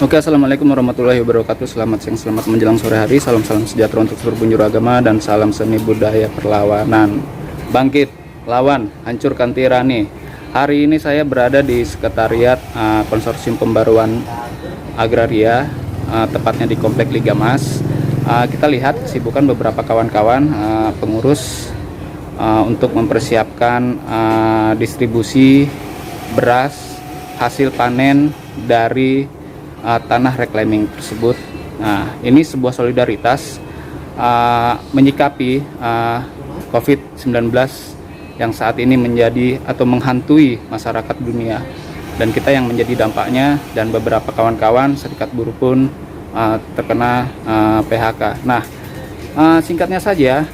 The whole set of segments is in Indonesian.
Oke, assalamualaikum warahmatullahi wabarakatuh. Selamat siang, selamat menjelang sore hari. Salam sejahtera untuk seluruh penjuru agama dan salam seni budaya perlawanan. Bangkit, lawan, hancurkan tirani. Hari ini saya berada di sekretariat Konsorsium Pembaruan Agraria, tepatnya di Komplek Liga Mas. Kita lihat kesibukan beberapa kawan-kawan pengurus untuk mempersiapkan distribusi beras hasil panen dari tanah reclaiming tersebut. Nah, ini sebuah solidaritas menyikapi COVID-19 yang saat ini menjadi atau menghantui masyarakat dunia, dan kita yang menjadi dampaknya, dan beberapa kawan-kawan serikat buruh pun terkena PHK. Nah, singkatnya saja,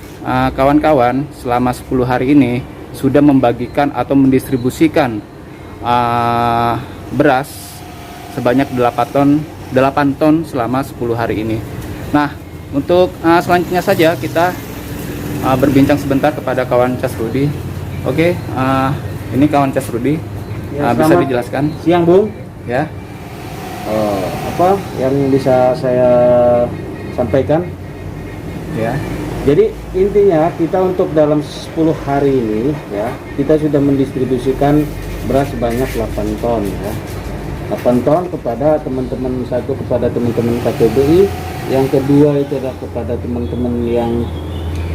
kawan-kawan selama 10 hari ini sudah membagikan atau mendistribusikan beras sebanyak 8 ton selama 10 hari ini. Nah, untuk selanjutnya saja kita berbincang sebentar kepada kawan Cas Rudi. Oke, ini kawan Cas Rudi. Ya, bisa dijelaskan? Siang, Bung. Ya. Apa yang bisa saya sampaikan? Ya. Jadi intinya kita untuk dalam 10 hari ini ya, kita sudah mendistribusikan beras sebanyak 8 ton ya. 8 ton kepada teman-teman, satu kepada teman-teman KTBI, yang kedua itu adalah kepada teman-teman yang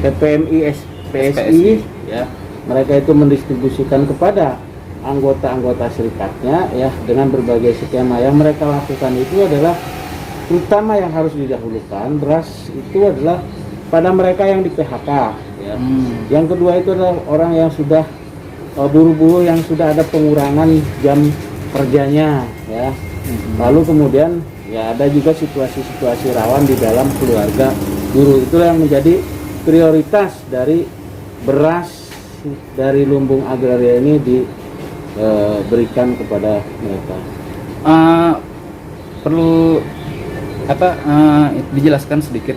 PPMI, PSI ya. Mereka itu mendistribusikan kepada anggota-anggota serikatnya ya, dengan berbagai skema yang mereka lakukan. Itu adalah terutama yang harus didahulukan beras itu adalah pada mereka yang di PHK ya. Yang kedua itu adalah orang yang sudah buruh-buruh yang sudah ada pengurangan jam kerjanya ya. Lalu kemudian ya ada juga situasi-situasi rawan di dalam keluarga buruh. Itulah yang menjadi prioritas dari beras dari lumbung agraria ini diberikan kepada mereka. Perlu dijelaskan sedikit,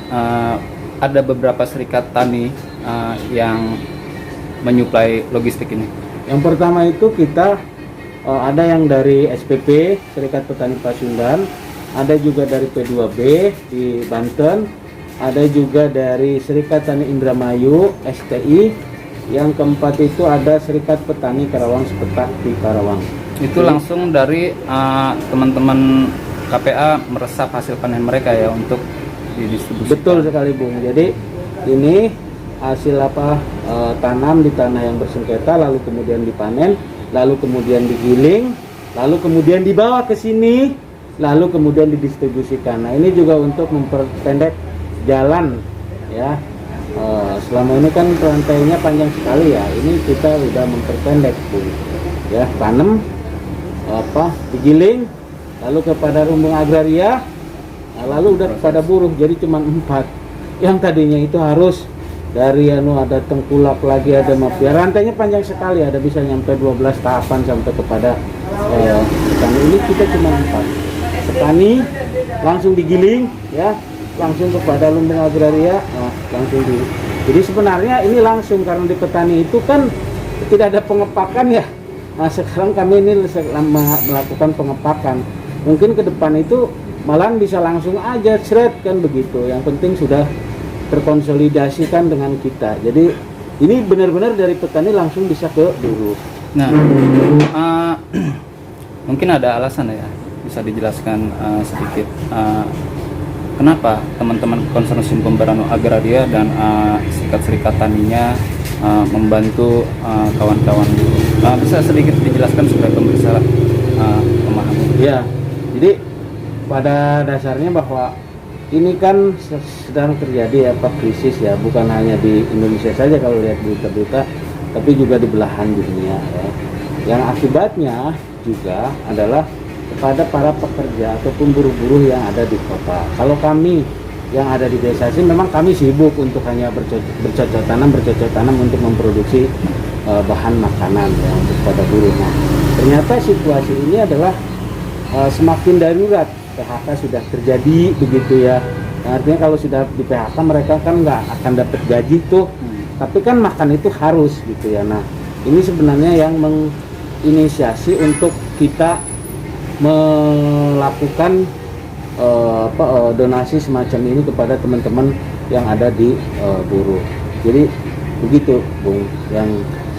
ada beberapa serikat tani yang menyuplai logistik ini. Yang pertama itu kita ada yang dari SPP, Serikat Petani Pasundan, ada juga dari P2B di Banten, ada juga dari Serikat Tani Indramayu, STI, yang keempat itu ada Serikat Petani Karawang Sepetak di Karawang. Itu langsung dari teman-teman KPA meresap hasil panen mereka ya untuk didistribusikan. Betul sekali, Bung. Jadi ini hasil tanam di tanah yang bersengketa, lalu kemudian dipanen, lalu kemudian digiling, lalu kemudian dibawa ke sini, lalu kemudian didistribusikan. Nah, ini juga untuk memperpendek jalan ya. Selama ini kan rantainya panjang sekali ya. Ini kita udah memperpendek, Bung. Ya, tanam digiling, lalu kepada lumbung agraria, lalu udah kepada buruh. Jadi cuma 4. Yang tadinya itu harus dari ada tengkulak lagi, ada mafia, rantainya panjang sekali, ada bisa nyampe 12 tahapan sampai kepada petani. Ini kita cuma 4. Petani langsung digiling ya, langsung kepada lumbung agraria, langsung di. Jadi sebenarnya ini langsung, karena di petani itu kan tidak ada pengepakan ya. Nah, sekarang kami ini melakukan pengepakan. Mungkin ke depan itu malahan bisa langsung aja shred kan begitu. Yang penting sudah terkonsolidasikan dengan kita. Jadi ini benar-benar dari petani langsung bisa ke buruh. Nah, mungkin ada alasan ya, bisa dijelaskan sedikit kenapa teman-teman Konsorsium Pembaruan Agraria dan serikat-serikat taninya membantu kawan-kawan buruh. Bisa sedikit dijelaskan supaya pemirsa memahami. Ya, jadi pada dasarnya bahwa ini kan sedang terjadi krisis ya, bukan hanya di Indonesia saja kalau lihat berita-berita, tapi juga di belahan dunia ya. Yang akibatnya juga adalah kepada para pekerja ataupun buruh-buruh yang ada di kota. Kalau kami yang ada di desa sih memang kami sibuk untuk hanya bercocok tanam untuk memproduksi bahan makanan ya untuk pada buruh. Nah, ternyata situasi ini adalah semakin darurat. PHK sudah terjadi begitu ya. Nah, artinya kalau sudah di PHK mereka kan nggak akan dapat gaji tuh. Tapi kan makan itu harus gitu ya. Nah, ini sebenarnya yang menginisiasi untuk kita melakukan donasi semacam ini kepada teman-teman yang ada di buruh. Jadi begitu, Bung, yang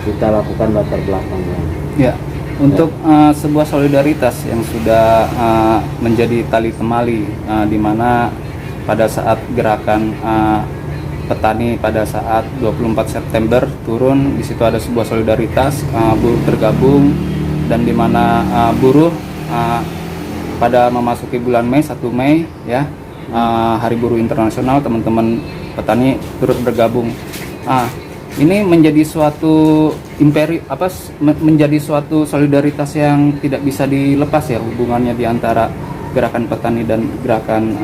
kita lakukan latar belakangnya. Ya, untuk sebuah solidaritas yang sudah menjadi tali temali, di mana pada saat gerakan petani pada saat 24 September turun, di situ ada sebuah solidaritas, buruh tergabung, dan di mana buruh pada memasuki bulan Mei, 1 Mei ya, Hari Buruh Internasional, teman-teman petani turut bergabung. Ini menjadi suatu menjadi suatu solidaritas yang tidak bisa dilepas ya, hubungannya di antara gerakan petani dan gerakan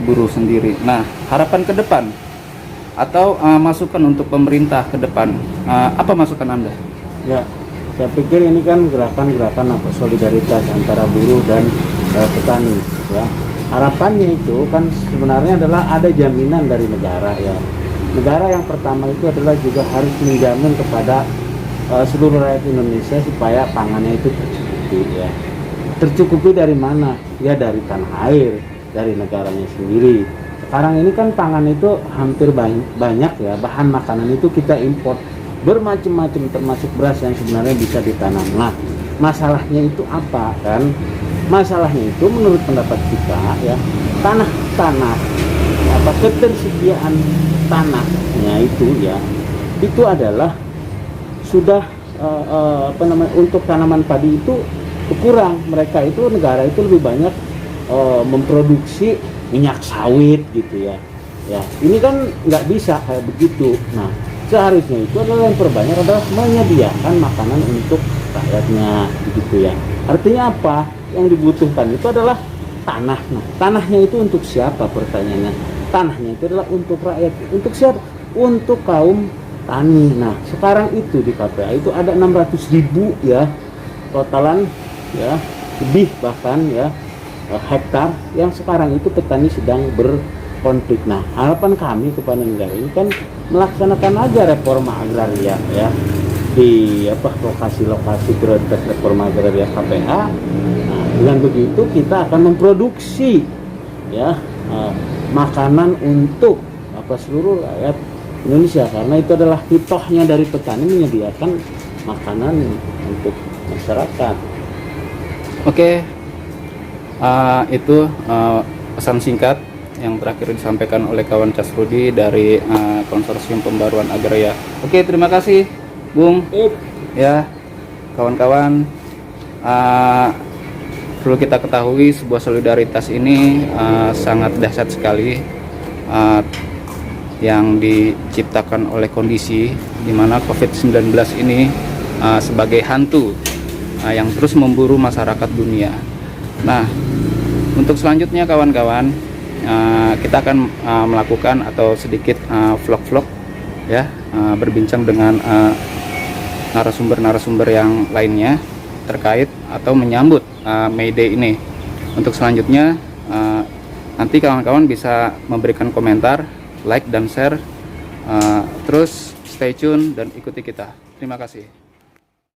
buruh sendiri. Nah, harapan ke depan atau masukan untuk pemerintah ke depan, apa masukan Anda? Ya, saya pikir ini kan gerakan-gerakan solidaritas antara buruh dan petani ya. Harapannya itu kan sebenarnya adalah ada jaminan dari negara ya. Negara yang pertama itu adalah juga harus menjamin kepada seluruh rakyat Indonesia supaya pangannya itu tercukupi ya. Tercukupi dari mana? Ya dari tanah air, dari negaranya sendiri. Sekarang ini kan pangan itu hampir banyak ya, bahan makanan itu kita import bermacam-macam, termasuk beras yang sebenarnya bisa ditanam. Nah, masalahnya itu apa kan? Masalahnya itu menurut pendapat kita ya, tanah ketersediaan tanahnya itu ya, itu adalah sudah untuk tanaman padi itu berkurang. Mereka itu, negara itu lebih banyak memproduksi minyak sawit gitu ya. Ya, ini kan nggak bisa kayak begitu. Nah, seharusnya itu adalah yang terbanyak adalah menyediakan makanan untuk rakyatnya begitu ya. Artinya apa? Yang dibutuhkan itu adalah tanah. Nah, tanahnya itu untuk siapa, pertanyaannya? Tanahnya itu adalah untuk rakyat. Untuk siapa? Untuk kaum tani. Nah, sekarang itu di KPA itu ada 600.000 ya totalan ya, lebih bahkan ya hektar yang sekarang itu petani sedang berkonflik. Nah, harapan kami kepada negara ini kan melaksanakan aja reforma agraria ya di lokasi-lokasi prioritas reforma agraria KPA. Nah, dengan begitu kita akan memproduksi ya makanan untuk seluruh rakyat Indonesia, karena itu adalah hitohnya dari petani menyediakan makanan untuk masyarakat. Oke, itu pesan singkat yang terakhir disampaikan oleh kawan Casrudi dari Konsorsium Pembaruan Agraria. Oke, terima kasih Bung. Ya, kawan-kawan, perlu kita ketahui sebuah solidaritas ini sangat dahsyat sekali, yang diciptakan oleh kondisi di mana COVID-19 ini sebagai hantu yang terus memburu masyarakat dunia. Nah, untuk selanjutnya kawan-kawan, kita akan melakukan atau sedikit vlog-vlog ya, berbincang dengan narasumber-narasumber yang lainnya terkait atau menyambut May Day ini. Untuk selanjutnya nanti kawan-kawan bisa memberikan komentar, like dan share. Terus stay tune dan ikuti kita. Terima kasih.